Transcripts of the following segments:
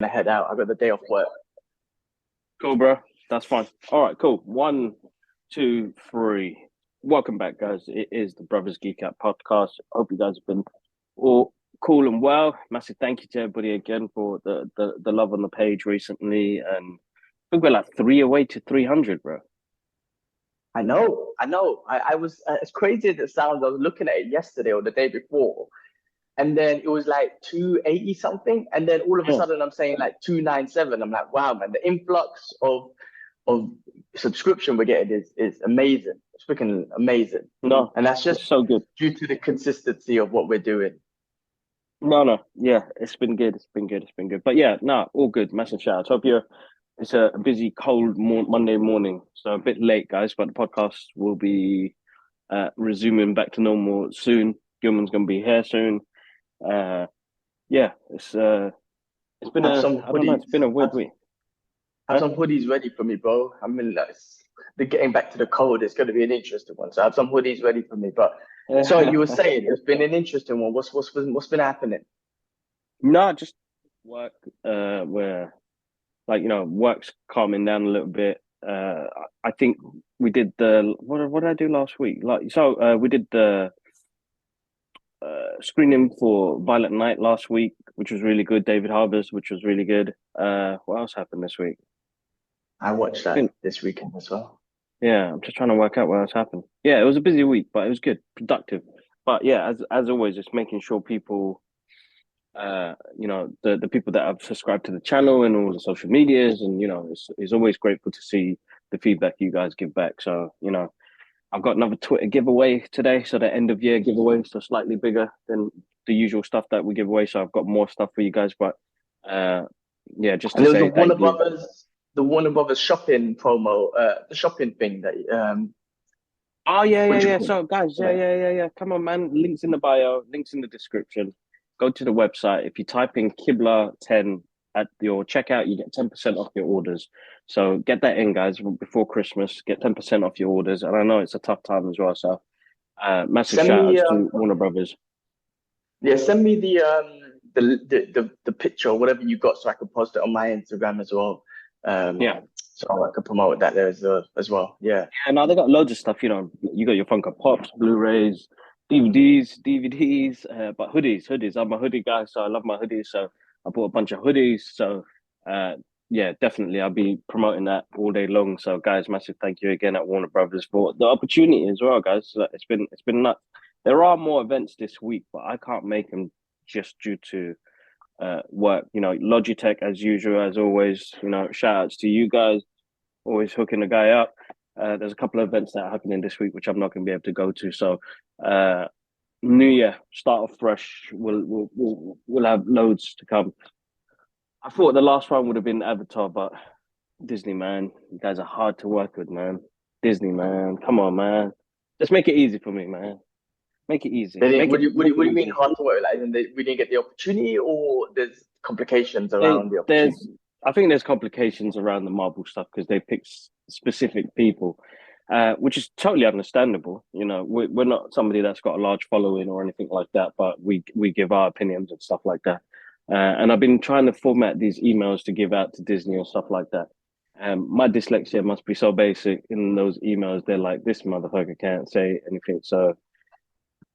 to head out. I got the day off work. Cool, bro. That's fine. All right, cool. One, two, three. Welcome back, guys. It is the Brothers Geek Out podcast. Hope you guys have been all cool and well. Massive thank you to everybody again for the love on the page recently. And I think we're like 3 away to 300, bro. I know, I know. I was as crazy as it sounds. I was looking at it yesterday or the day before, and then it was like 280 something, and then all of a Yeah. sudden I'm saying like 297. I'm like, wow, man, the influx of subscription we're getting is amazing. It's freaking amazing, No, and that's it's just so good. due to the consistency of what we're doing. No. Yeah, it's been good. It's been good. It's been good. But yeah, no, all good. Massive shout out. Hope you're it's a busy, cold Monday morning. So a bit late, guys, but the podcast will be resuming back to normal soon. Gilman's going to be here soon. Uh, yeah, it's been Have a some I don't know, it's been hoodies. a weird week. Have Huh? some hoodies ready for me, bro. I mean, like, the getting back to the cold is going to be an interesting one. So I have some hoodies ready for me. But so you were saying it's been an interesting one. What's been happening? No, just work. Where like work's calming down a little bit. I think we did the what did I do last week? We did the screening for Violet Night last week, which was really good. David Harbour's, which was really good. What else happened this week? I watched I that think this weekend as well. Yeah, I'm just trying to work out what else happened. Yeah, it was a busy week, but it was good, productive. But yeah, as always, just making sure people, the people that have subscribed to the channel and all the social medias, and it's always grateful to see the feedback you guys give back. So I've got another Twitter giveaway today, so the end of year giveaway, so slightly bigger than the usual stuff that we give away. So I've got more stuff for you guys, but uh, yeah, just And to there was say thank you. The Warner Brothers shopping promo, the shopping thing that Oh yeah, what yeah, do you yeah. call So guys, it? yeah. Come on, man. Links in the bio, links in the description. Go to the website. If you type in Kibla 10 at your checkout, you get 10% off your orders. So get that in, guys, before Christmas. Get 10% off your orders. And I know it's a tough time as well. So massive Send shout me outs to Warner Brothers. yeah, send me the picture or whatever you got so I can post it on my Instagram as well. Yeah. So I can promote that there as well. Yeah. Yeah, now they got loads of stuff. You got your Funko Pops, Blu-rays, DVDs, but hoodies. I'm a hoodie guy, so I love my hoodies. So I bought a bunch of hoodies. So uh, yeah, definitely, I'll be promoting that all day long. So guys, massive thank you again at Warner Brothers for the opportunity as well, guys. So it's been nuts. There are more events this week, but I can't make them just due to work. Logitech as usual, as always. Shout outs to you guys always hooking the guy up. There's a couple of events that are happening this week, which I'm not going to be able to go to. So, New Year, start off fresh. We'll have loads to come. I thought the last one would have been Avatar, but Disney, man, you guys are hard to work with, man. Disney, man, come on, man. Just make it easy for me, man. Make it easy. They didn't, Make what it do you, what do make you, it what do you mean easy. hard to work? Like, we didn't get the opportunity, or there's complications They around the there's opportunity? I think there's complications around the Marvel stuff because they pick specific people, which is totally understandable. We're not somebody that's got a large following or anything like that, but we give our opinions and stuff like that. And I've been trying to format these emails to give out to Disney and stuff like that. My dyslexia must be so basic in those emails. They're like, this motherfucker can't say anything. So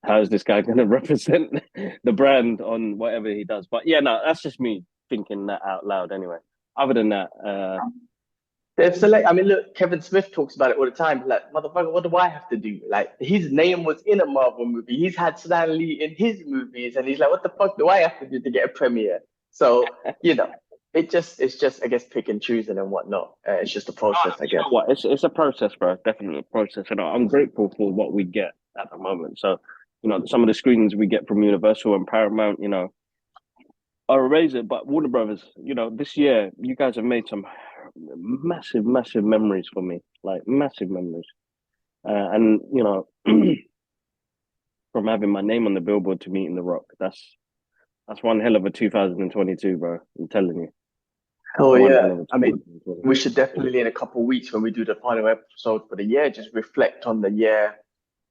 how is this guy going to represent the brand on whatever he does? But yeah, no, that's just me thinking that out loud anyway. Other than that, They've select. I mean, look, Kevin Smith talks about it all the time. Like, motherfucker, what do I have to do? Like, his name was in a Marvel movie. He's had Stan Lee in his movies, and he's like, what the fuck do I have to do to get a premiere? So, it's just, I guess, pick and choosing and whatnot. It's just a process, I you know guess. what? It's a process, bro. Definitely a process, and I'm grateful for what we get at the moment. So, some of the screenings we get from Universal and Paramount, are amazing. But Warner Brothers, this year you guys have made some massive, massive memories for me, like massive memories. And from having my name on the billboard to meeting The Rock, that's one hell of a 2022, bro. I'm telling you, Oh one yeah. hell of a I mean, we should 2022. definitely in a couple of weeks when we do the final episode for the year, just reflect on the year,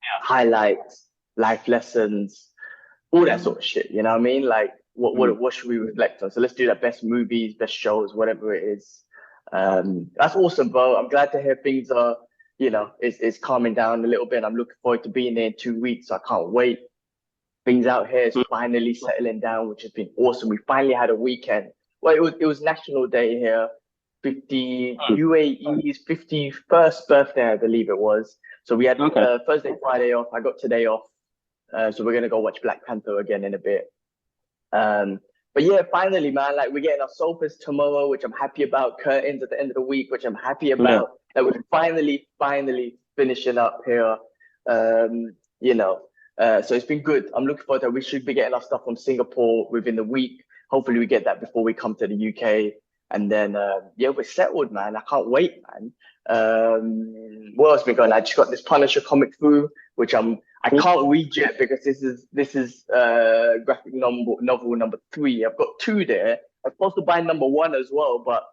Yeah. highlights, life lessons, all that sort of shit. You know what I mean? Like, Mm. what should we reflect on? So let's do that. Best movies, best shows, whatever it is. That's awesome, bro. I'm glad to hear things are, it's calming down a little bit. I'm looking forward to being there in 2 weeks. I can't wait. Things out here is finally settling down, which has been awesome. We finally had a weekend. Well, it was National Day here, 50 UAE's 51st birthday, I believe it was. So we had Okay. Thursday, Friday off. I got today off. So we're gonna go watch Black Panther again in a bit. But yeah, finally, man, like we're getting our sofas tomorrow, which I'm happy about. Curtains at the end of the week, which I'm happy Yeah. about. That we're finally finishing up here. Um, you know, so it's been good. I'm looking forward to it. We should be getting our stuff from Singapore within the week. Hopefully, we get that before we come to the UK. And then, yeah, we're settled, man. I can't wait, man. What else been going on? I just got this Punisher comic through, which I can't read yet because this is graphic novel number 3. I've got 2 there. I'm supposed to buy number 1 as well, but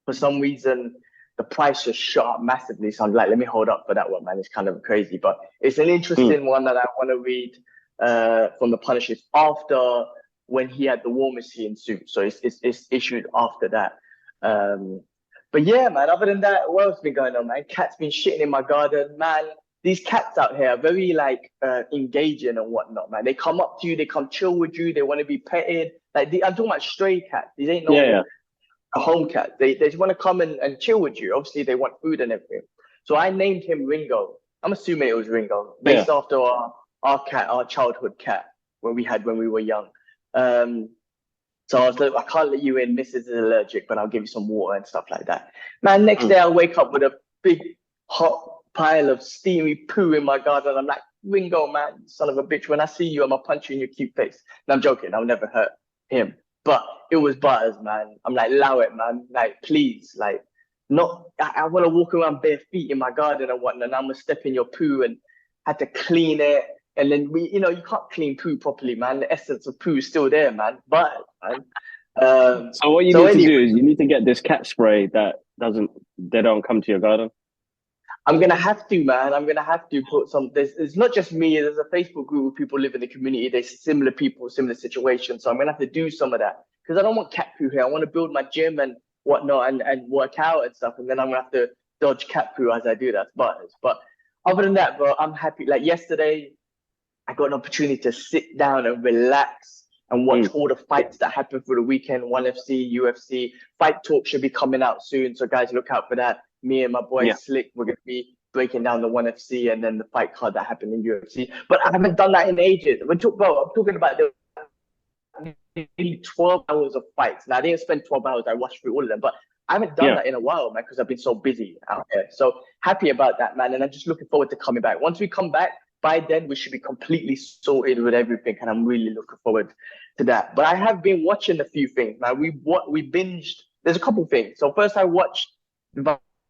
for some reason the price just shot up massively. So I'm like, let me hold up for that one, man. It's kind of crazy, but it's an interesting one that I want to read from the Punisher. It's after when he had the War Machine suit, so it's issued after that. But yeah, man. Other than that, what else has been going on, man? Cats been shitting in my garden, man. These cats out here are very like engaging and whatnot, man. They come up to you, they come chill with you, they want to be petted. Like I'm talking about stray cats. These ain't no home cats. They just want to come and chill with you. Obviously, they want food and everything. So I named him Ringo. I'm assuming it was Ringo, based after our cat, our childhood cat, when we were young. So I was like, I can't let you in. Mrs. is allergic, but I'll give you some water and stuff like that. Man, next day I wake up with a big hot pile of steamy poo in my garden. I'm like, Ringo, man, son of a bitch. When I see you, I'm gonna punch you in your cute face. And I'm joking. I'll never hurt him. But it was Butters, man. I'm like, allow it, man. Like, please, like, not. I want to walk around bare feet in my garden and whatnot. And I'm gonna step in your poo and had to clean it. And then you can't clean poo properly, man. The essence of poo is still there, man. But, man. So what you need to do is you need to get this cat spray that they don't come to your garden. I'm gonna have to, man. I'm gonna have to put some. It's not just me. There's a Facebook group of people live in the community. There's similar people, similar situations. So I'm gonna have to do some of that because I don't want cat poo here. I want to build my gym and whatnot and work out and stuff. And then I'm gonna have to dodge cat poo as I do that. But other than that, bro, I'm happy. Like yesterday, I got an opportunity to sit down and relax and watch all the fights that happened for the weekend. ONE FC, UFC. Fight Talk should be coming out soon. So guys, look out for that. Me and my boy Slick, we're going to be breaking down the ONE FC and then the fight card that happened in UFC. But I haven't done that in ages. I'm talking about nearly 12 hours of fights. Now, I didn't spend 12 hours. I watched through all of them. But I haven't done that in a while, man, because I've been so busy out here. So happy about that, man. And I'm just looking forward to coming back. Once we come back, by then we should be completely sorted with everything. And I'm really looking forward to that. But I have been watching a few things, man. We binged. There's a couple things. So first I watched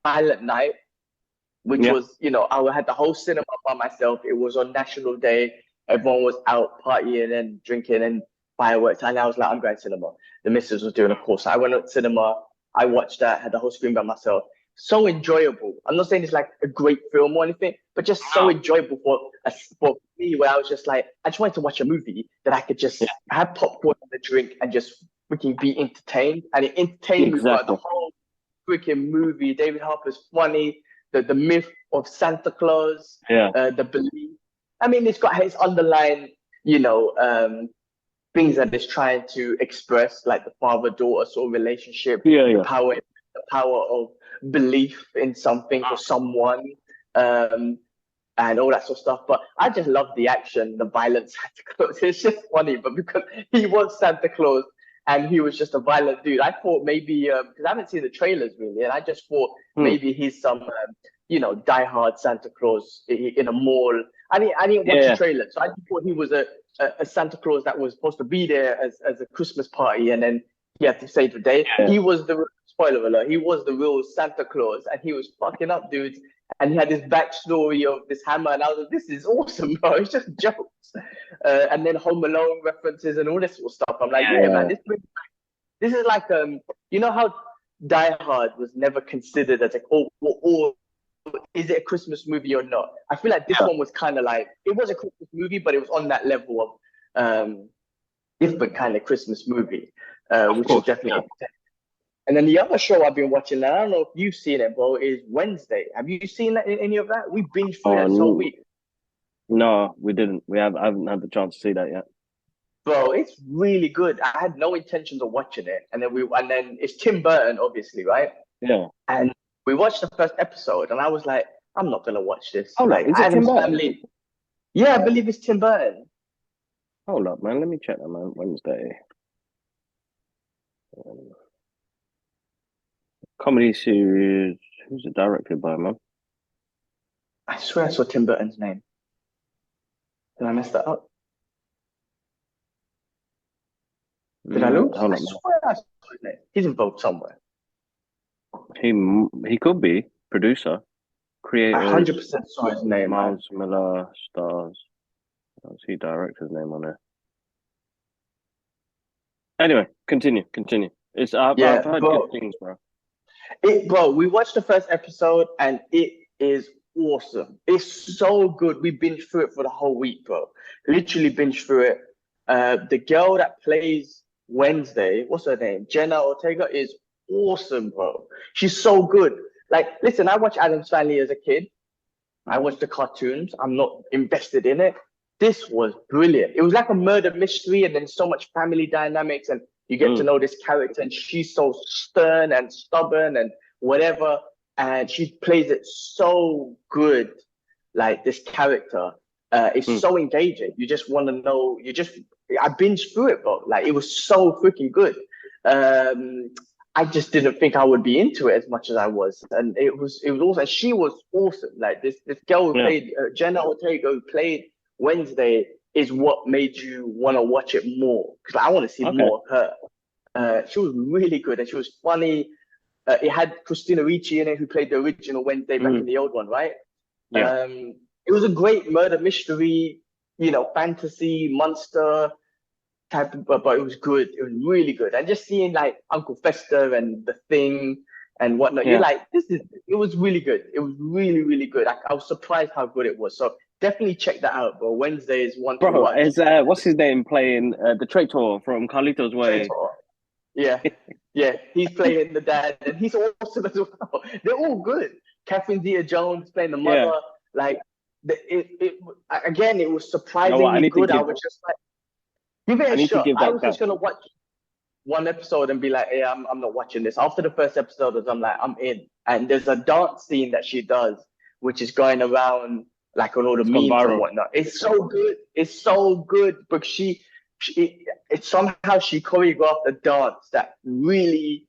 Violent Night, which was, I had the whole cinema by myself. It was on National Day. Everyone was out partying and drinking and fireworks. And I was like, I'm going to cinema. The missus was doing a course. So I went to cinema. I watched that, had the whole screen by myself. So enjoyable. I'm not saying it's like a great film or anything, but just so enjoyable for me, where I was just like, I just wanted to watch a movie that I could just have popcorn and a drink and just freaking be entertained. And it entertained me throughout the whole freaking movie. David Harper's funny. The myth of Santa Claus, the belief. I mean, it's got its underlying, things that it's trying to express, like the father-daughter sort of relationship, the power of belief in something for someone, and all that sort of stuff. But I just love the action, the violence. Santa Claus. It's just funny, but because he was Santa Claus and he was just a violent dude, I thought maybe because I haven't seen the trailers really, and I just thought maybe he's some diehard Santa Claus in a mall. I didn't watch the trailer, so I just thought he was a Santa Claus that was supposed to be there as a Christmas party, and then he had to save the day. He was the spoiler alert. He was the real Santa Claus, and he was fucking up dudes. And he had this backstory of this hammer, and I was like, "This is awesome, bro! It's just jokes." And then Home Alone references and all this sort of stuff. I'm like, man, this is like how Die Hard was never considered as like, or is it a Christmas movie or not? I feel like this one was kind of like, it was a Christmas movie, but it was on that level of different kind of Christmas movie, Of which is course. definitely. And then the other show I've been watching, and I don't know if you've seen it, bro, is Wednesday. Have you seen that, any of that? We binged through that this whole week. No, we didn't. I haven't had the chance to see that yet. Bro, it's really good. I had no intentions of watching it, and then it's Tim Burton, obviously, right? Yeah. And we watched the first episode, and I was like, I'm not gonna watch this. Hold up, Like is it Tim Adam's Burton? Family. Yeah, I believe it's Tim Burton. Hold up, man. Let me check that, man. Wednesday. Comedy series. Who's it directed by, man? I swear I saw Tim Burton's name. Did I mess that up? Did I lose? Hold I up, swear I saw his name. He's involved somewhere. man. He could be producer, I creator, 100% saw his name, man. Miles Miller, stars. I see director's name on there. Anyway, continue. It's I've Yeah, heard bro. good things, bro. Bro, we watched the first episode and it is awesome. It's so good. We binged through it for the whole week, bro. Literally binged through it. The girl that plays Wednesday, what's her name? Jenna Ortega is awesome, bro. She's so good. Like, listen, I watched Addams Family as a kid. I watched the cartoons. I'm not invested in it. This was brilliant. It was like a murder mystery, and then so much family dynamics, and you get to know this character, and she's so stern and stubborn and whatever, and she plays it so good. Like this character, it's so engaging. You just want to know. I binged through it, bro. Like it was so freaking good. I just didn't think I would be into it as much as I was, and it was awesome. She was awesome. Like this girl who played Jenna Ortega, who played Wednesday, is what made you want to watch it more, because I want to see more of her. She was really good and she was funny. It had Christina Ricci in it, who played the original Wednesday back in the old one, right? Yeah. It was a great murder mystery, fantasy monster type of, but it was good. It was really good. And just seeing like Uncle Fester and the Thing and whatnot, you're like, it was really good. It was really, really good. I was surprised how good it was. So definitely check that out, bro. Wednesday is one to watch. Is what's his name playing the Traitor from Carlito's Way? Traitor. Yeah, he's playing the dad, and he's awesome as well. They're all good. Catherine Zeta-Jones playing the mother. Like, again, it was surprisingly good. I was just like, give it a shot. I was just gonna watch one episode and be like, "Hey, I'm not watching this." After the first episode, I'm like, "I'm in." And there's a dance scene that she does, which is going around like on all the memes and whatnot. It's so good. It's so good. But it's somehow she choreographed a dance that really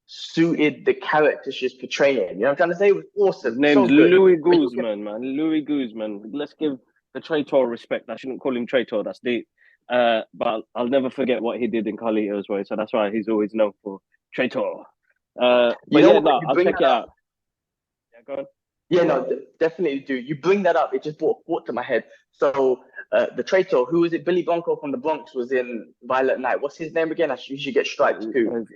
suited the character she's portraying. You know what I'm trying to say? It was awesome. His name's Louis Guzman, man. Louis Guzman. Let's give the Traitor respect. I shouldn't call him Traitor. That's deep. But I'll never forget what he did in Carlito's Way. So that's why he's always known for Traitor. I'll check it out. Yeah, go on. Yeah, no, definitely do. You bring that up, it just brought to my head. So the Traitor, who was it? Billy Blanco from the Bronx was in Violent Night. What's his name again? You should get striped too.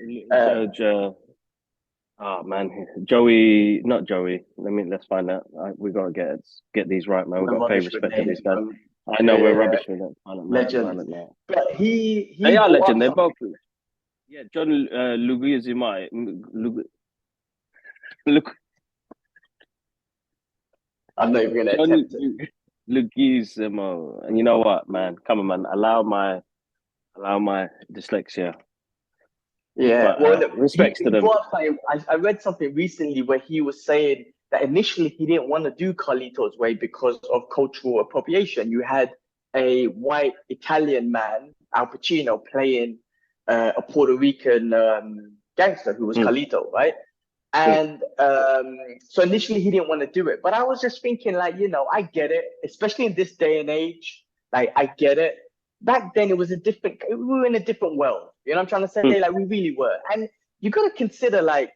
Joey, not Joey. Let's find out. We gotta get these right, man. We've got to pay respect to these guys. I know we're rubbish with that. Legend. But they are legend. They're both. Yeah, John Leguizamo. Look. I'm not even gonna attempt it. Leguizamo. And you know what, man? Come on, man. Allow my dyslexia. Yeah, but, respects to them. I read something recently where he was saying that initially he didn't want to do Carlito's Way because of cultural appropriation. You had a white Italian man, Al Pacino, playing a Puerto Rican gangster who was Carlito, right? And so initially he didn't want to do it. But I was just thinking, like, I get it, especially in this day and age. Like, I get it. Back then, we were in a different world. You know what I'm trying to say? Like, we really were. And you got to consider, like,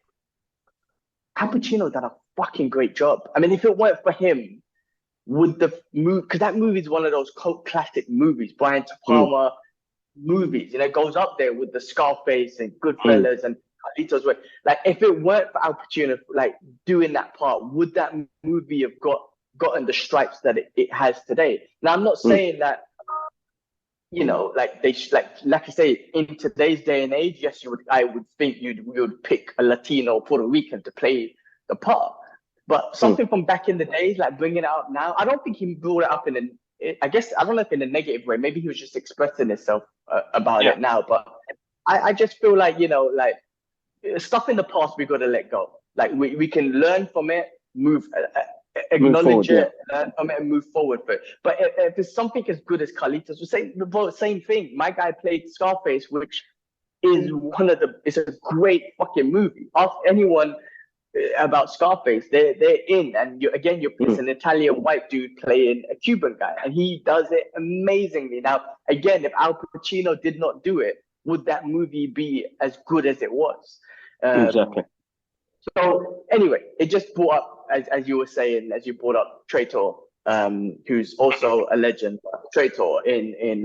Al Pacino done a fucking great job. I mean, if it weren't for him, would the movie, because that movie is one of those cult classic movies, Brian De Palma movies, it goes up there with the Scarface and Goodfellas and Carlito's Way. Like, if it weren't for Al Pacino, like, doing that part, would that movie have gotten the stripes that it has today? Now, I'm not saying that, like like you say, in today's day and age, yes, I would think you would pick a Latino or Puerto Rican to play the part. But something from back in the days, like bringing it up now, I don't think he brought it up I guess, I don't know if in a negative way. Maybe he was just expressing himself about Yeah, it now. But I just feel like, like stuff in the past, we got to let go. Like we can learn from it, move acknowledge forward. Yeah, it, learn from it, and move forward. But if it's something as good as Carlitos, we say the same thing. My guy played Scarface, which is it's a great fucking movie. Ask anyone about Scarface, they're in, and it's an Italian white dude playing a Cuban guy, and he does it amazingly. Now, again, if Al Pacino did not do it, would that movie be as good as it was? exactly. So anyway, it just brought up, as you were saying, as you brought up Traitor, who's also a legend, Traitor in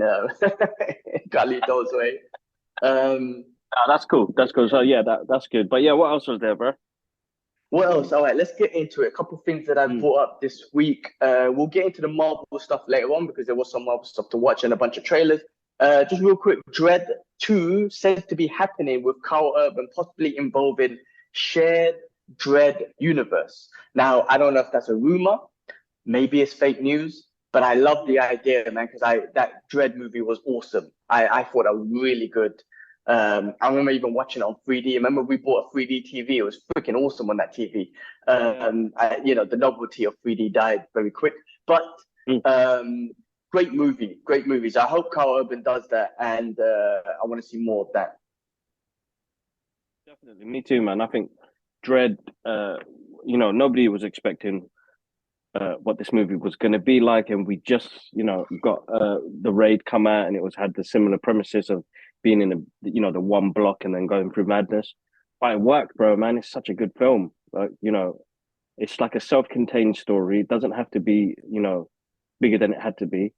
Carlitos way. That's cool. That's cool. So yeah, that's good. But yeah, what else was there, bro? What else? All right, let's get into it. A couple of things that I brought up this week. We'll get into the Marvel stuff later on because there was some Marvel stuff to watch and a bunch of trailers. Just real quick, Dread 2 said to be happening with Carl Urban, possibly involving shared Dread universe. Now, I don't know if that's a rumor. Maybe it's fake news, but I love the idea, man, because that Dread movie was awesome. I thought that was really good. I remember even watching it on 3D. I remember we bought a 3D TV. It was freaking awesome on that TV. The novelty of 3D died very quick, but great movie, great movies. I hope Carl Urban does that, and I want to see more of that. Definitely, me too, man. I think Dread. Nobody was expecting what this movie was going to be like, and we just, got the Raid come out, and it had the similar premises of being in the one block and then going through madness. But it worked, bro, man. It's such a good film. Like, it's like a self-contained story. It doesn't have to be, bigger than it had to be.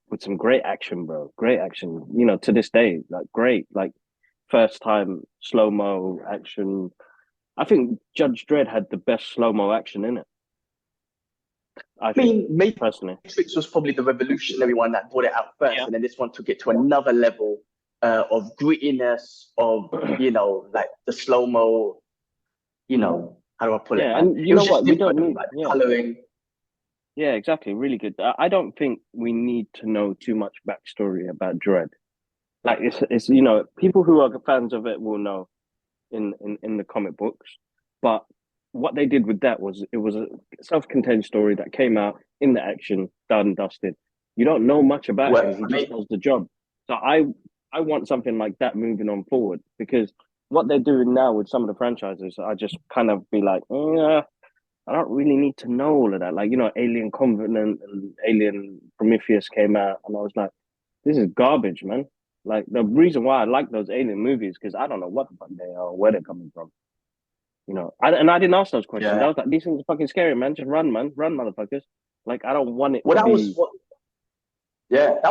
With some great action, bro. Great action. To this day, like great, like first time slow-mo action. I think Judge Dredd had the best slow-mo action in it. I mean, Matrix was probably the revolutionary one that brought it out first, and then this one took it to another level of grittiness, of like the slow mo. How do I put it? And you know what? We don't need coloring. Yeah, exactly. Really good. I don't think we need to know too much backstory about Dredd. Like it's people who are fans of it will know in the comic books, but what they did with that was it was a self-contained story that came out in the action, done, dusted. You don't know much about him. He just does the job. So I want something like that moving on forward, because what they're doing now with some of the franchises, I just kind of be like, I don't really need to know all of that. Like, Alien Covenant and Alien Prometheus came out, and I was like, this is garbage, man. Like, the reason why I like those Alien movies, because I don't know what the fuck they are or where they're coming from. I didn't ask those questions. I was like, these things are fucking scary, man. Just run, man. Run, motherfuckers. Like, I don't want it that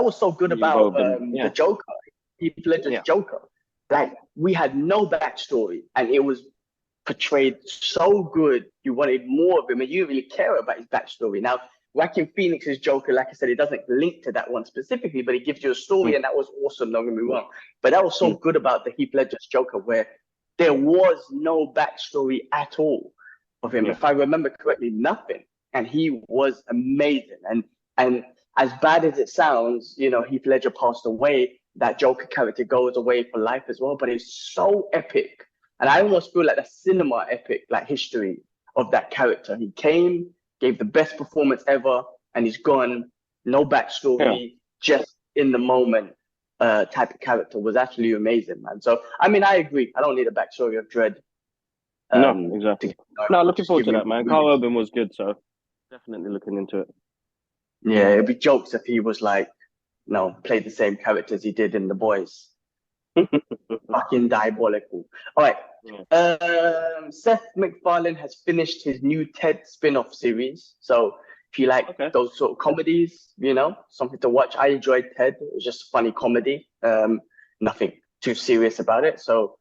was so good about the Joker. Heath Ledger's Joker. Like, we had no backstory, and it was portrayed so good. You wanted more of him, and you didn't really care about his backstory. Now, Joaquin Phoenix's Joker, like I said, it doesn't link to that one specifically, but it gives you a story, and that was awesome, don't get me wrong. But that was so good about the Heath Ledger's Joker, where there was no backstory at all of him. If I remember correctly, nothing. And he was amazing. And as bad as it sounds, Heath Ledger passed away. That Joker character goes away for life as well. But it's so epic. And I almost feel like the cinema epic, like history of that character. He came, gave the best performance ever, and he's gone. No backstory, just in the moment. Type of character was actually amazing, man. So, I mean, I agree. I don't need a backstory of Dredd. No, exactly. Looking forward to that, man. Carl Urban was good, so definitely looking into it. Yeah, it'd be jokes if he was like, played the same characters he did in The Boys. Fucking diabolical. All right. Seth MacFarlane has finished his new Ted spin-off series. So, if you like those sort of comedies, something to watch. I enjoyed Ted. It was just funny comedy. Nothing too serious about it. So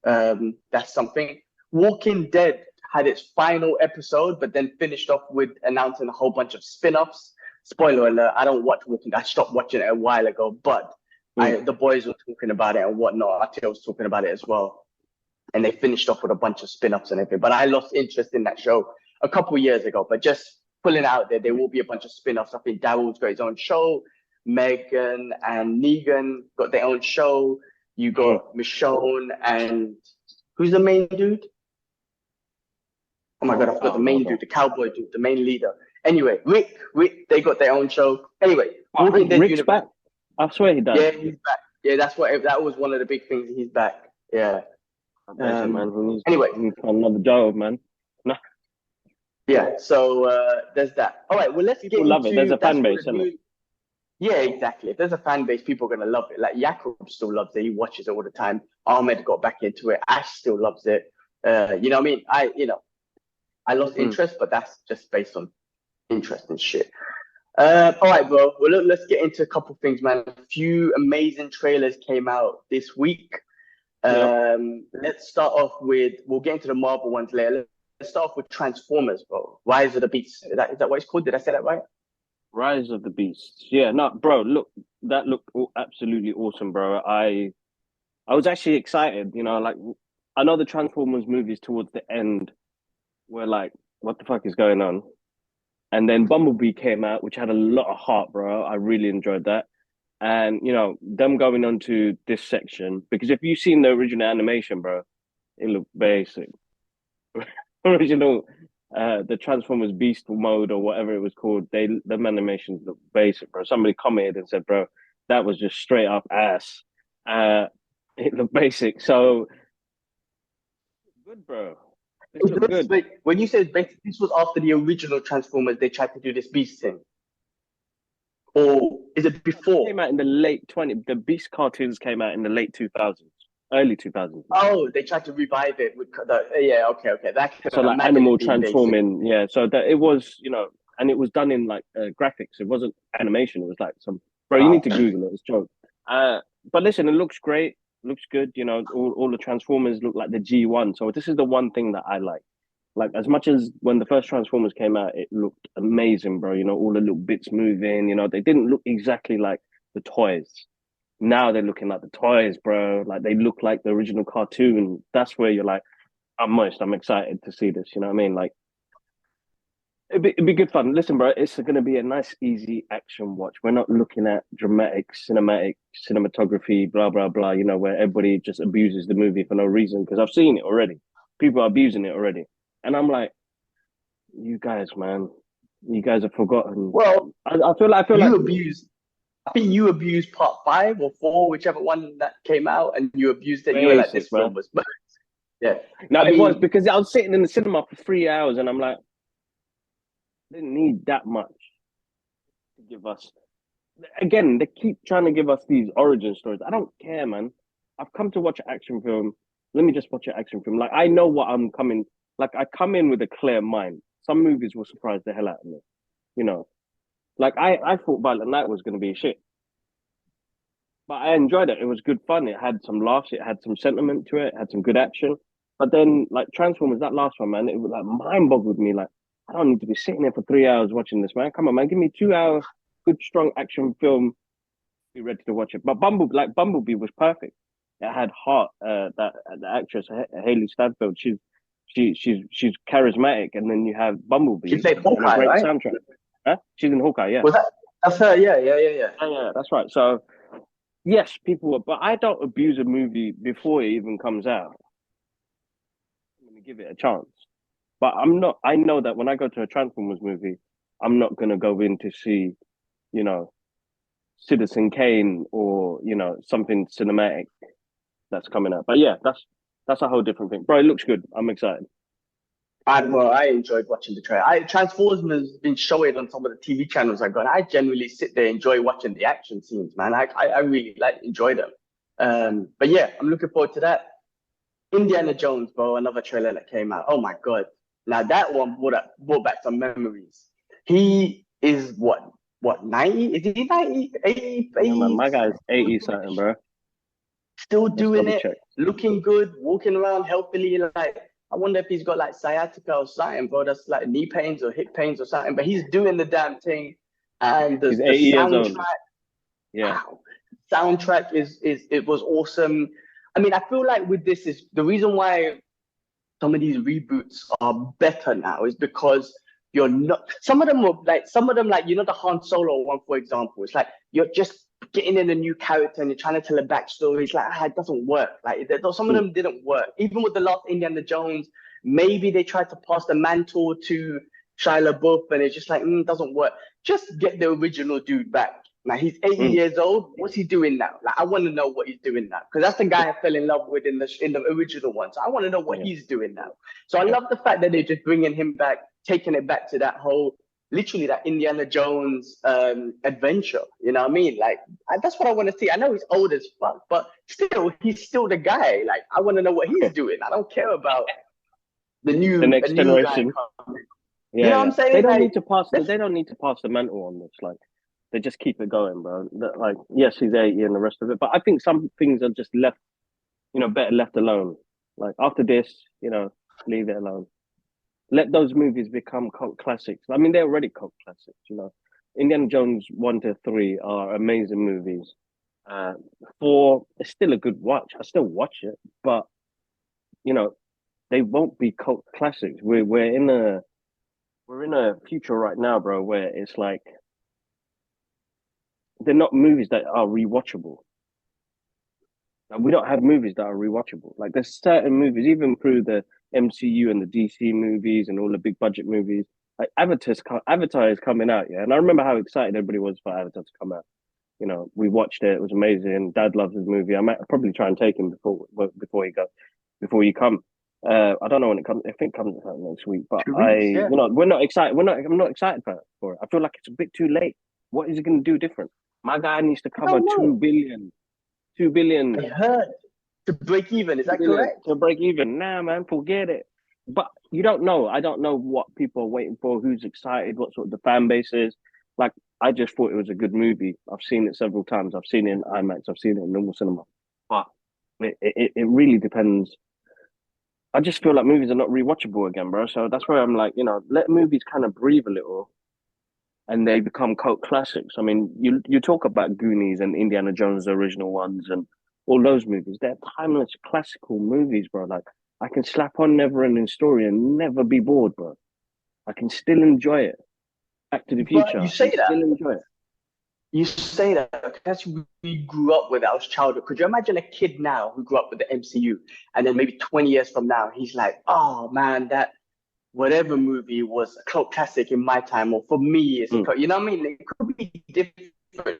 that's something. Walking Dead had its final episode, but then finished off with announcing a whole bunch of spin-offs. spoiler alert, I don't watch Walking. I stopped watching it a while ago, but the boys were talking about it and whatnot. Attila was talking about it as well, and they finished off with a bunch of spin-offs and everything. But I lost interest in that show a couple of years ago. But just pulling out there will be a bunch of spin-offs. I think Daryl's got his own show. Megan and Negan got their own show. You got Michonne and who's the main dude? Oh my God, I forgot the main dude, the cowboy dude, the main leader. Anyway, Rick, they got their own show. Anyway, Rick's back. I swear he does. Yeah, he's back. Yeah, that was one of the big things. He's back. Yeah. Man. Anyway, he's on another job, man. No. Yeah. So there's that. All right. Well, let's People love it. There's a fan base, isn't it? Yeah, exactly. If there's a fan base, people are gonna love it. Like Jakub still loves it. He watches it all the time. Ahmed got back into it. Ash still loves it. You know what I mean? I lost interest, but that's just based on interest and shit. All right, bro. Well, look, let's get into a couple things, man. A few amazing trailers came out this week. Let's start off with, we'll get into the Marvel ones later. Let's start off with Transformers, bro. Rise of the Beasts. Is that what it's called? Did I say that right? Rise of the Beasts. Yeah, no, bro, look, that looked absolutely awesome, bro. I was actually excited, like, I know the Transformers movies towards the end were like, what the fuck is going on? And then Bumblebee came out, which had a lot of heart, bro. I really enjoyed that. And, them going on to this section, because if you've seen the original animation, bro, it looked basic. Original, the Transformers Beast mode or whatever it was called, the animations look basic, bro. Somebody commented and said, bro, that was just straight up ass. It looked basic. So, good, bro. Good. When you said basic, this was after the original Transformers, they tried to do this Beast thing. Or is it before? It came out in the late 20s. The Beast cartoons came out in the late 2000s, early 2000s. Oh, they tried to revive it with okay. That so like animal transforming, basic. Yeah. So that it was, and it was done in like graphics. It wasn't animation. It was like you need to Google it. It's a joke. But listen, it looks great. Looks good. All the Transformers look like the G1. So this is the one thing that I like. Like, as much as when the first Transformers came out, it looked amazing, bro. All the little bits moving, they didn't look exactly like the toys. Now they're looking like the toys, bro. Like, they look like the original cartoon. That's where you're like, I'm excited to see this. You know what I mean? Like, it'd be good fun. Listen, bro, it's going to be a nice, easy action watch. We're not looking at dramatic, cinematography, blah, blah, blah, where everybody just abuses the movie for no reason. Because I've seen it already. People are abusing it already. And I'm like, you guys, man, you guys have forgotten. Well, I feel like abused. I think you abused part 5 or 4, whichever one that came out, and you abused it. You were like, this film was bad. Yeah. No, it was because I was sitting in the cinema for 3 hours, and I'm like, I didn't need that much to give us. Again, they keep trying to give us these origin stories. I don't care, man. I've come to watch an action film. Let me just watch an action film. Like, I know what I'm coming. Like, I come in with a clear mind. Some movies will surprise the hell out of me, Like, I thought Violent Night was going to be shit. But I enjoyed it. It was good fun. It had some laughs. It had some sentiment to it. It had some good action. But then, like, Transformers, that last one, man, it was, like, mind-boggled me. Like, I don't need to be sitting there for 3 hours watching this, man. Come on, man. Give me 2 hours, good, strong action film. Be ready to watch it. But Bumblebee was perfect. It had heart. The actress, Haley Stanfield, she's charismatic, and then you have Bumblebee. She played Hawkeye, great right? Soundtrack. Huh? She's in Hawkeye, yeah. That's her, yeah. Yeah, that's right. So, yes, people, but I don't abuse a movie before it even comes out. I'm going to give it a chance. But I know that when I go to a Transformers movie, I'm not going to go in to see, Citizen Kane or, something cinematic that's coming out. But yeah, that's a whole different thing. Bro, it looks good. I'm excited. I enjoyed watching the trailer. Transformers has been showing on some of the TV channels I've got. I genuinely sit there, enjoy watching the action scenes, man. I really enjoy them. But yeah, I'm looking forward to that. Indiana Jones, bro, another trailer that came out. Oh my God. Now that one brought back some memories. He is what, 90? Is he 90? 80? Yeah, man, my guy's 80 something, bro. Still doing it, looking good, walking around healthily. Like, I wonder if he's got like sciatica or something, bro. That's like knee pains or hip pains or something. But he's doing the damn thing. and He's the 80 years old. soundtrack. Yeah. Wow, soundtrack is it was awesome. I mean, I feel like with this is the reason why some of these reboots are better now is because you're not some of them like the Han Solo one, for example. It's like you're just getting in a new character and you're trying to tell a backstory. It's like it doesn't work. Like some of Mm. them didn't work. Even with the last Indiana Jones, maybe they tried to pass the mantle to Shia LaBeouf and it's just like doesn't work. Just get the original dude back. Like he's 80 Mm. years old. What's he doing now? Like I want to know what he's doing now because that's the guy I fell in love with in the original one. So I want to know what Yeah. he's doing now. So I Yeah. love the fact that they're just bringing him back, taking it back to that whole, literally that Indiana Jones adventure. You know what I mean? Like that's what I want to see. I know he's old as fuck, but still, he's still the guy. Like I want to know what he's doing. I don't care about the next new guy generation. coming. Yeah, You know what I'm saying? They don't Like, need to pass. They don't need to pass the mantle on this. Like, they just keep it going, bro. Like, yes, he's 80 and the rest of it, but I think some things are just left, better left alone. Like after this, leave it alone. Let those movies become cult classics. I mean, they're already cult classics. Indiana Jones 1 to 3 are amazing movies. 4 is still a good watch. I still watch it, but they won't be cult classics. We're in a future right now, bro, where it's like they're not movies that are rewatchable. Like, we don't have movies that are rewatchable. Like there's certain movies, even through the MCU and the DC movies and all the big budget movies. Like Avatar is coming out, yeah. And I remember how excited everybody was for Avatar to come out. We watched it; it was amazing. Dad loves his movie. I might probably try and take him before you come. I don't know when it comes. I think it comes out next week. But 2 weeks, yeah. we're not excited. I'm not excited for it. I feel like it's a bit too late. What is he going to do different? My guy needs to cover 2 billion. 2 billion. I heard to break even. Is that correct? To break even. Nah, man, forget it. But you don't know. I don't know what people are waiting for. Who's excited? What sort of the fan base is. Like, I just thought it was a good movie. I've seen it several times. I've seen it in IMAX. I've seen it in normal cinema. But it really depends. I just feel like movies are not rewatchable again, bro. So that's why I'm like, let movies kind of breathe a little and they become cult classics. I mean, you talk about Goonies and Indiana Jones, the original ones, and all those movies. They're timeless, classical movies, bro. Like, I can slap on Neverending Story and never be bored, bro. I can still enjoy it. Back to the Future. But you say that. Still enjoy it. You say that because we grew up with our childhood. Could you imagine a kid now who grew up with the MCU and then maybe 20 years from now, he's like, oh man, that whatever movie was a cult classic in my time, or for me, it's you know what I mean? It could be different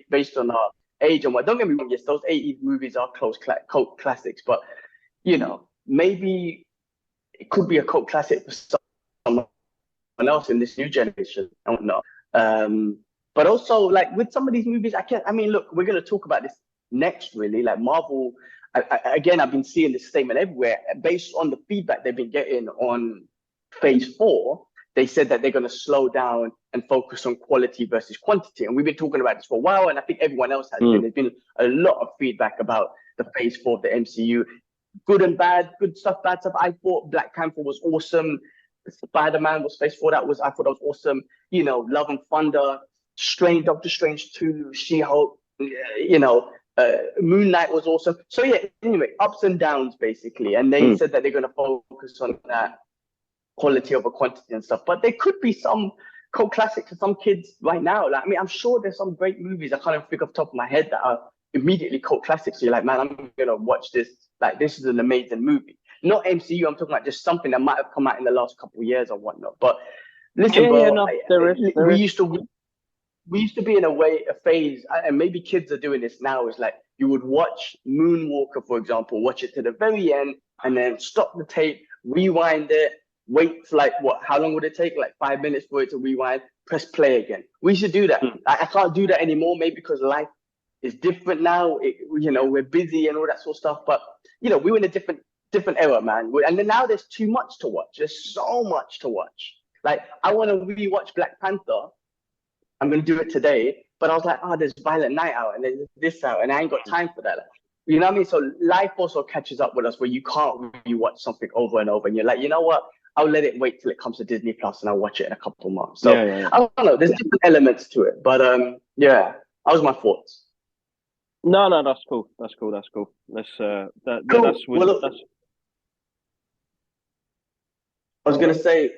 based on our age and what. Don't get me wrong, yes, those 80s movies are cult classics, but maybe it could be a cult classic for someone else in this new generation. I don't know. But also, like with some of these movies, look, we're going to talk about this next, really. Like Marvel, again, I've been seeing this statement everywhere. Based on the feedback they've been getting on Phase 4, they said that they're going to slow down and focus on quality versus quantity. And we've been talking about this for a while, and I think everyone else has been. There's been a lot of feedback about the Phase 4 of the MCU. Good and bad, good stuff, bad stuff. I thought Black Panther was awesome. Spider-Man was Phase 4. I thought that was awesome. Love and Thunder, Doctor Strange 2, She-Hulk, Moon Knight was awesome. So yeah, anyway, ups and downs basically. And they said that they're going to focus on that quality over quantity and stuff. But there could be some cult classics for some kids right now. Like, I'm sure there's some great movies I can't even think off the top of my head that are immediately cult classics. So you're like, man, I'm going to watch this. Like, this is an amazing movie. Not MCU, I'm talking about just something that might have come out in the last couple of years or whatnot. But listen, bro, we used to be in a phase, and maybe kids are doing this now, is like you would watch Moonwalker, for example, watch it to the very end and then stop the tape, rewind it, wait for how long would it take? Like 5 minutes for it to rewind, press play again. We should do that. I can't do that anymore, maybe because life is different now. We're busy and all that sort of stuff, but we're in a different era, man. And then now there's too much to watch. There's so much to watch. Like, I want to rewatch Black Panther. I'm going to do it today. But I was like, there's Violent Night out and there's this out, and I ain't got time for that. You know what I mean? So life also catches up with us where you can't rewatch something over and over. And you're like, you know what? I'll let it wait till it comes to Disney Plus and I'll watch it in a couple of months. So Yeah. I don't know. There's different elements to it, but yeah, that was my thoughts. No, that's cool. That's cool. Let's Cool. that's Well, look, that's I was gonna say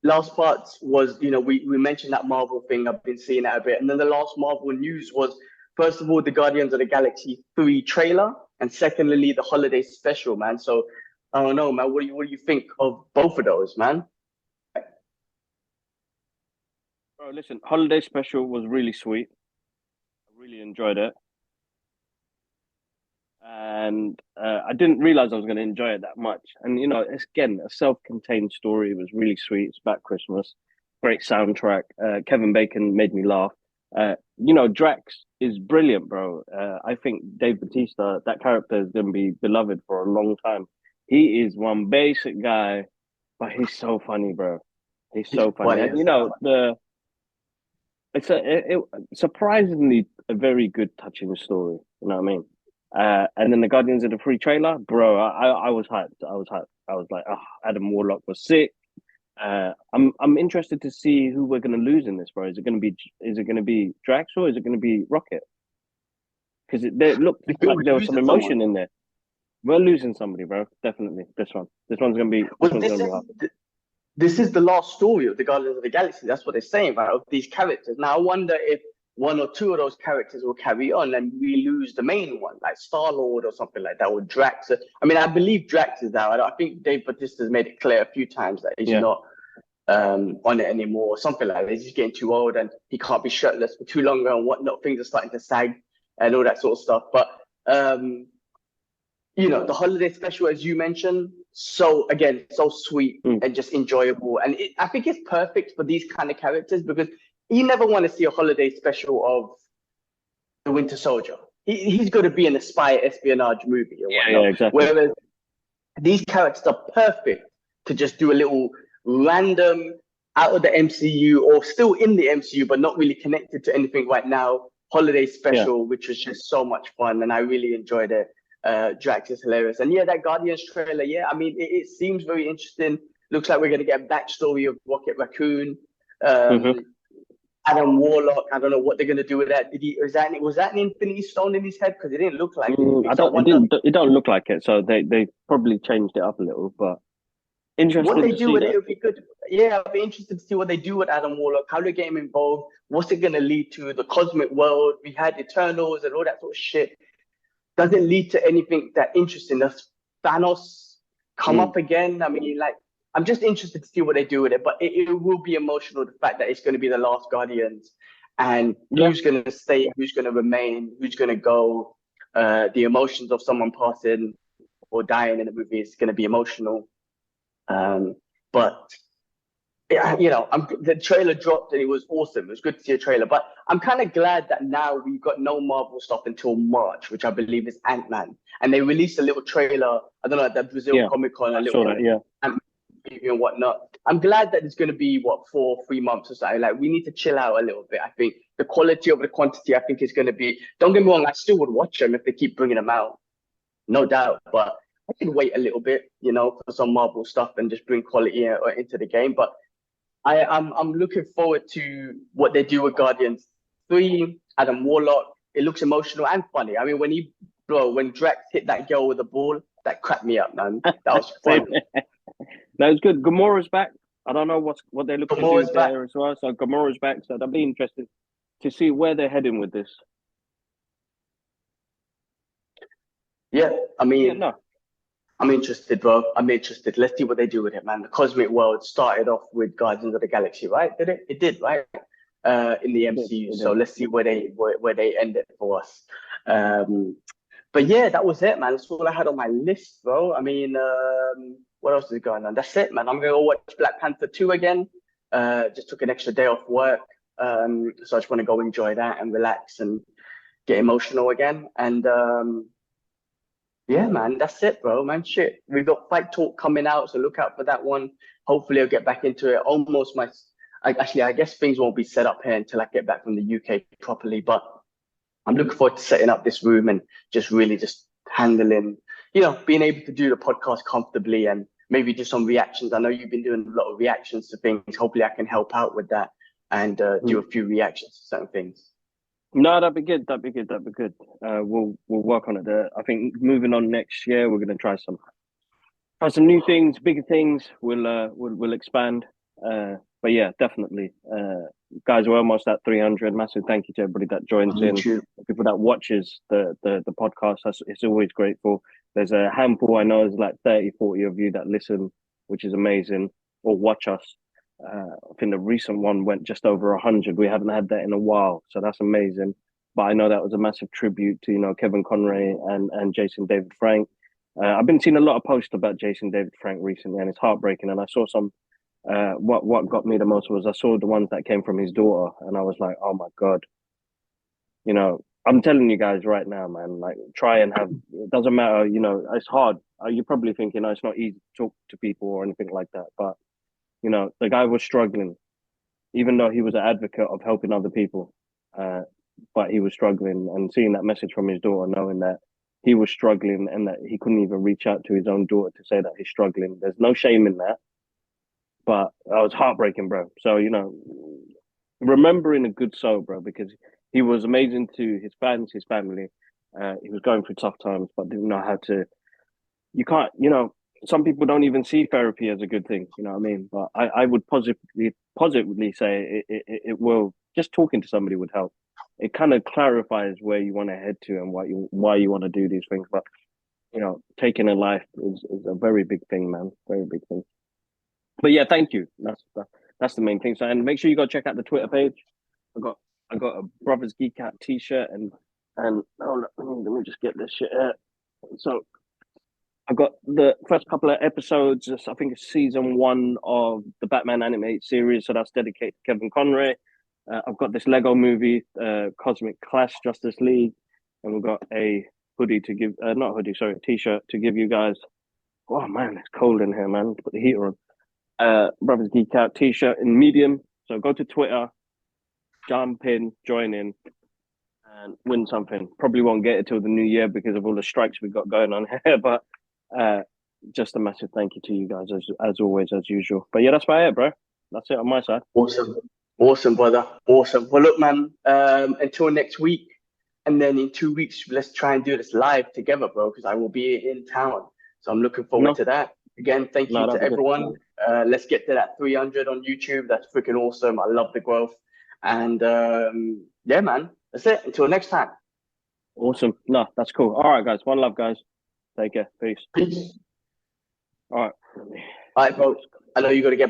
last part was, we mentioned that Marvel thing. I've been seeing that a bit, and then the last Marvel news was first of all the Guardians of the Galaxy 3 trailer, and secondly the holiday special, man. So I don't know, man. What do you think of both of those, man? bro. Listen, holiday special was really sweet. I really enjoyed it, and I didn't realize I was going to enjoy it that much. And it's again a self-contained story. It was really sweet. It's about Christmas. Great soundtrack. Kevin Bacon made me laugh. Drax is brilliant, bro. I think Dave Bautista, that character, is going to be beloved for a long time. He is one basic guy, but he's so funny, bro. He's so funny, Funny and as hell. it's surprisingly a very good touching story. You know what I mean? And then the Guardians of the Free trailer, bro. I was hyped. I was hyped. I was like, oh, Adam Warlock was sick. I'm interested to see who we're going to lose in this, bro. Is it going to be Drax or is it going to be Rocket? Because it looked You feel like we're there was some losing someone? emotion in there. We're losing somebody, bro. Definitely this one. This one's going to be. This Well, one's this going to be is hard. this is the last story of the Guardians of the Galaxy. That's what they're saying, right? Of these characters. Now, I wonder if one or two of those characters will carry on and we lose the main one, like Star Lord or something like that, or Drax. I mean, I believe Drax is out. I think Dave Bautista has made it clear a few times that he's Yeah. not on it anymore, or something like that. He's just getting too old and he can't be shirtless for too long and whatnot. Things are starting to sag and all that sort of stuff. But um, the holiday special, as you mentioned, so again, so sweet Mm. and just enjoyable. And I think it's perfect for these kind of characters because you never want to see a holiday special of the Winter Soldier. He's going to be in a spy espionage movie or whatnot. Yeah, exactly. Whereas these characters are perfect to just do a little random out of the MCU or still in the MCU, but not really connected to anything right now. Holiday Yeah. special, which was just so much fun, and I really enjoyed it. Drax is hilarious, and yeah, that Guardians trailer. Yeah, I mean, it seems very interesting. Looks like we're gonna get a backstory of Rocket Raccoon, Mhm. Adam Warlock. I don't know what they're gonna do with that. Was that an Infinity Stone in his head? Because it didn't look like anything. I So I don't. It wonder didn't. It don't look like it. So they probably changed it up a little, but what interesting they to do see with it. that. Would be good. Yeah, I'd be interested to see what they do with Adam Warlock. How they get him involved. What's it gonna lead to? The cosmic world. We had Eternals and all that sort of shit. Does it lead to anything that interesting? Does Thanos come Mm. up again? I mean, like, I'm just interested to see what they do with it, but it will be emotional, the fact that it's going to be the last Guardians and Yeah. who's going to stay, who's going to remain, who's going to go. The emotions of someone passing or dying in the movie is going to be emotional. But yeah, the trailer dropped and it was awesome. It was good to see a trailer, but I'm kind of glad that now we've got no Marvel stuff until March, which I believe is Ant-Man. And they released a little trailer, I don't know, at the Brazil Yeah. Comic Con, a I little saw that. Yeah. Ant-Man preview and whatnot. I'm glad that it's going to be, 3 months or so. Like, we need to chill out a little bit. I think the quality over the quantity, I think is going to be, don't get me wrong, I still would watch them if they keep bringing them out, no doubt. But I can wait a little bit, for some Marvel stuff and just bring quality into the game. But I'm looking forward to what they do with Guardians 3, Adam Warlock. It looks emotional and funny. I mean, when Drax hit that girl with the ball, that cracked me up, man. That was Same. funny. That was good. Gamora's back. I don't know what they're looking to Gamora's do back. there as well. So Gamora's back. So that'll be interesting to see where they're heading with this. Yeah, I Yeah, mean, no. I'm interested, bro. I'm interested. Let's see what they do with it, man. The cosmic world started off with Guardians of the Galaxy, right? Did it? It did, right? In the MCU. So let's see where they end it for us. But yeah, that was it, man. That's all I had on my list, bro. I mean, what else is going on? That's it, man. I'm gonna go watch Black Panther 2 again. Just took an extra day off work. So I just want to go enjoy that and relax and get emotional again. And yeah, man, that's it, bro, man. Shit. We've got Fight Talk coming out, so look out for that one. Hopefully I'll get back into it. I guess things won't be set up here until I get back from the UK properly, but I'm looking forward to setting up this room and just really just handling, being able to do the podcast comfortably and maybe do some reactions. I know you've been doing a lot of reactions to things. Hopefully, I can help out with that and do a few reactions to certain things. No, that'd be good. That'd be good. That'd be good. We'll work on it. There. I think moving on next year, we're gonna try some new things, bigger things. We'll expand. But yeah, definitely. Guys, we're almost at 300. Massive thank you to everybody that joins in, people that watches the podcast. It's always grateful. There's a handful, I know there's like 30, 40 of you that listen, which is amazing, or watch us. I think the recent one went just over 100. We haven't had that in a while, so that's amazing. But I know that was a massive tribute to Kevin Conroy and Jason David Frank. I've been seeing a lot of posts about Jason David Frank recently, and it's heartbreaking. And I saw some. What got me the most was I saw the ones that came from his daughter, and I was like, oh my god. I'm telling you guys right now, man. Like, try and have. It doesn't matter. It's hard. You're probably thinking, it's not easy to talk to people or anything like that. But the guy was struggling, even though he was an advocate of helping other people. But he was struggling, and seeing that message from his daughter, knowing that he was struggling and that he couldn't even reach out to his own daughter to say that he's struggling. There's no shame in that. But I was heartbreaking, bro. So, remembering a good soul, bro, because he was amazing to his fans, his family. He was going through tough times, but didn't know how to. You can't, some people don't even see therapy as a good thing. You know what I mean? But I would positively say it will. Just talking to somebody would help. It kind of clarifies where you want to head to and why you want to do these things. But taking a life is a very big thing, man. Very big thing. But yeah, thank you. That's the main thing. So, and make sure you go check out the Twitter page. I got a Brothers Geek Out t-shirt and let me just get this shit out. So I got the first couple of episodes. I think it's season 1 of the Batman animated series. So that's dedicated to Kevin Conroy. I've got this Lego movie, Cosmic Clash Justice League, and we've got a hoodie to give. Not hoodie, sorry, a t-shirt to give you guys. Oh man, it's cold in here, man. Put the heater on. Brothers Geek Out t-shirt in medium. So go to Twitter, jump in, join in, and win something. Probably won't get it till the new year because of all the strikes we've got going on here. But just a massive thank you to you guys as always, as usual. But yeah, that's about it, bro. That's it on my side. Awesome, brother. Awesome. Well, look, man. Until next week, and then in 2 weeks, let's try and do this live together, bro. Because I will be in town, so I'm looking forward to that. Again, thank you to everyone. Let's get to that 300 on YouTube. That's freaking awesome. I love the growth. And yeah, man, that's it. Until next time. Awesome. No, that's cool. All right, guys. One love, guys. Take care. Peace. Peace. All right. All right, bro. I know you got to get back.